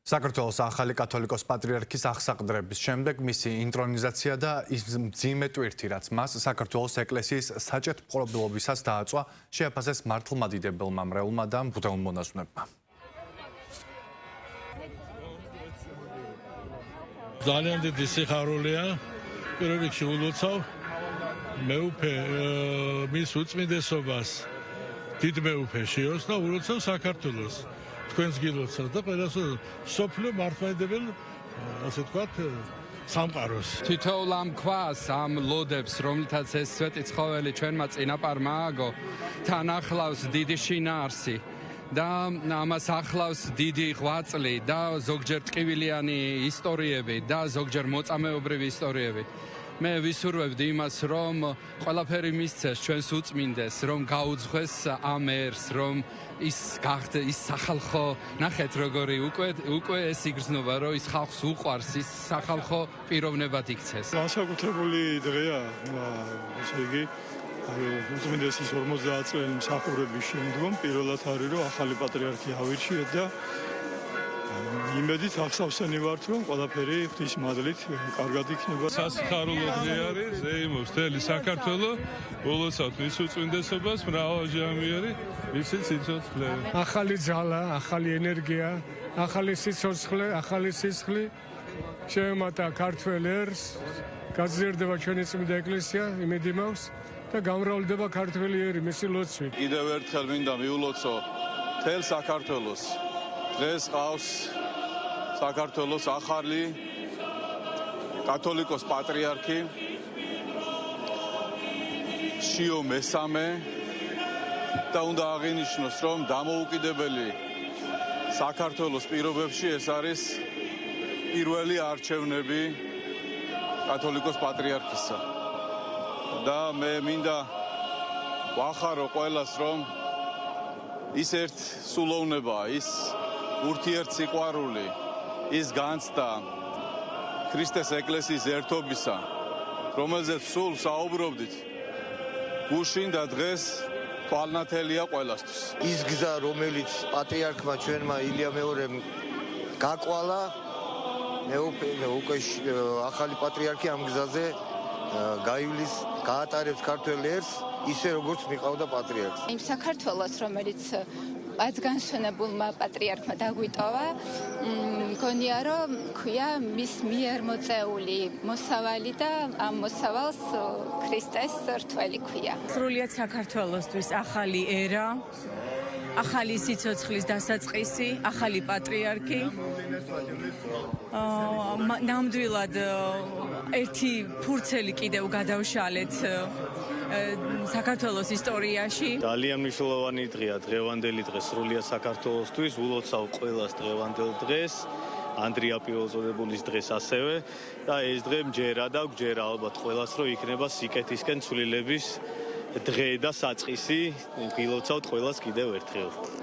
საქართველოს ახალი კათოლიკოს პატრიარქის აღსაყდრების შემდეგ მისი ინტრონიზაცია და ის მძიმე ტვირთი, რაც მას საქართველოს ეკლესიის საჭეთმყრობილობისას დააწვა, შეაფასეს მართლმადიდებელმა მრევლმა და მღვდელმონაზვნებმა. ძალიან დიდი სიხარულეა, პირველ რიგში ულოცავ მეუფე მის უწმინდესობას, დიდ მეუფეშიოს და ულოცავ საქართველოს. თქვენს გილოცავთ და ყველას სოფლიო მართლმადიდებელ, ასე ვთქვათ, სამყაროს. თითოეულ ამ ქვას, ამ ლოდებს, რომლითაც ეს სვეტი ცხოველი ჩვენმა წინაპარმა ააგო, თან ახლავს დიდი შინაარსი და ამას ახლავს დიდი ღვაწლი და ზოგჯერ ტკივილიანი ისტორიები და ზოგჯერ მოწამეობრივი ისტორიები. მე ვისურვებდი იმას, რომ ყველაფერი მისცეს ჩვენს უწმინდეს, რომ გაუძღვეს ამ ერს, რომ ის სახალხო, ნახეთ როგორი უკვე ეს იგრძნობა, რომ ის ხალხს უყვარს, ის სახალხო პიროვნებად იქცეს. განსაკუთრებული დღეა, ესე იგი, უწმინდესის 50 წლიანი მსახურების შემდგომ პირველად არის, რომ ახალი პატრიარქი ავირჩიეთ და იმედით ახსავსენი ვართ, რომ ყველაფერი ღვთის მადლით კარგად იქნება. სასიხარულო დღე არის, ზეიმობს მთელი საქართველო, ულოცავთ მის უწმინდესობას, მრავალჟამიერი მისი სიცოცხლე. ახალი ძალა, ახალი ენერგია, ახალი სიცოცხლე, ახალი სისხლი შეემატა ქართველ ერს, გაძლიერდება ჩვენი წმინდა ეკლესია, იმედი მაქვს და გამრავლდება ქართველი ერი მისი ლოცვით. კიდევ ერთხელ მინდა მიულოცო მთელ საქართველოს. დღეს ყავს საქართველოს ახალი კათოლიკოს პატრიარქი შიო მესამე და უნდა აღინიშნოს, რომ დამოუკიდებელი საქართველოს პირობებში ეს არის პირველი არჩევნები კათოლიკოს პატრიარქისა და მე მინდა ვახარო ყველას, რომ ის ერთ სულოვნებაა, ის ურთიერთსიყვარული, ის განცდა ქრისტეს ეკლესიის ერთობისა, რომელზეც სულ საუბრობდით, გუშინ და დღეს თვალნათელია ყველასთვის. ის გზა, რომელიც პატრიარქმა ჩვენმა ილია მეორემ გაკვალა, მეუფე უკვე ახალი პატრიარქი ამ გზაზე გაივლის, გაატარებს ქართველ ერს, ისე როგორც მიყავდა პატრიარქს. იმ საქართველოს, რომელიც პაცგანშენებულმა პატრიარქმა დაგვიტოვა, მგონია, რომ ქვია მის მიერ მოწეული მოსავალი და ამ მოსავალს ქრისტეს რთველი ქვია. სრულიად საქართველოსთვის ახალი ერა, ახალი სიცოცხლის დასაწყისი, ახალი პატრიარქი. ნამდვილად ერთი ფურცელი კიდევ გადავშალეთ საქართველოს ისტორიაში. ძალიან მნიშვნელოვანი დღეა, დღევანდელი დღე სრულიად საქართველოსთვის, ულოცავ ყველას დღევანდელ დღეს, ანდრია პირველწოდებულის დღეს ასევე და ეს დღე მჯერა და გვჯერა ალბათ ყველას, რომ იქნება სიკეთისკენ ცვლილების დღე და საწყისი. გილოცავთ ყველას კიდევ ერთხელ.